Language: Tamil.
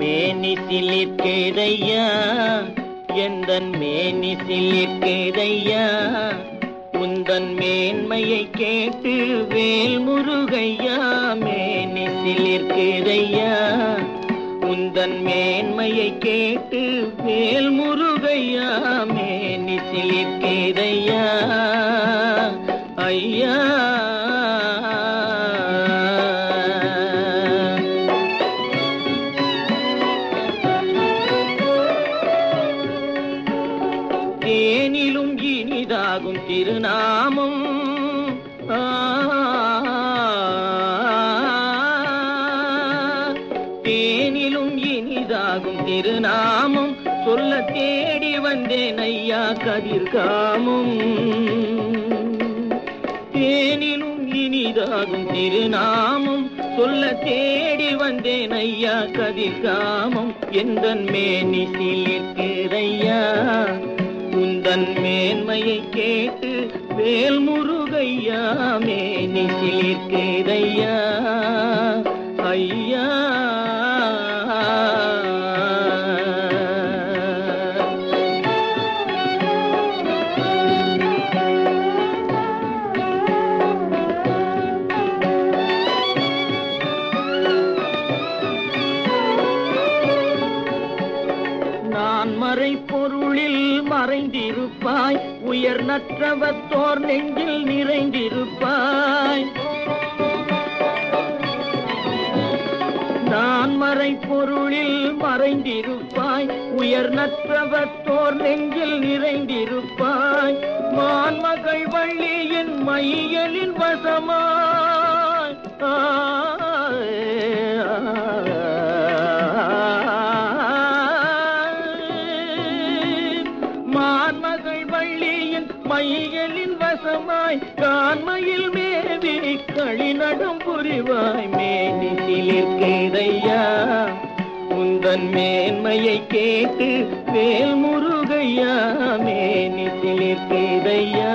மேனி சிலிர்க்கேதையா, எந்தன் மேனி சிலிர்க்கேதையா, உந்தன் மேன்மையை கேட்டு வேல் முருகையா. மேனி சிலிர்க்கேதையா, உந்தன் மேன்மையை கேட்டு வேல் முருகையா. மேனி சிலிர்க்கேதையா ஐயா. தேனிலும் இனிதாகும் திருநாமம், தேனிலும் இனிதாகும் திருநாமம், சொல்ல தேடி வந்தேன் ஐயா கதிர்காமம். தேனிலும் இனிதாகும் திருநாமம், சொல்ல தேடி வந்தேன் ஐயா கதிர்காமம். எந்தன் மேனி சிலிர்க்குதையா, உந்தன் மேன்மையை கேட்டு வேல் முருகையா. மேனி சிலிர்க்குதையா ஐயா. நான் மறை பொருளில் மறைந்திருப்பாய், உயர் நற்றவத்தோர் நெஞ்சில் நிறைந்திருப்பாய். நான் மறை பொருளில் மறைந்திருப்பாய், உயர் நற்றவத்தோர் நெஞ்சில் நிறைந்திருப்பாய். மான்மகள் வள்ளியின் மையலின் வசமாய், மான்மகள் வள்ளியின் மையலின் வசமாய், கான்மையில் மேவி களிநடம் புரிவாய். மேனி சிலிர்க்கேதையா, உந்தன் மேன்மையை கேட்டு வேல் முருகையா. மேனி சிலிர்க்கேதையா.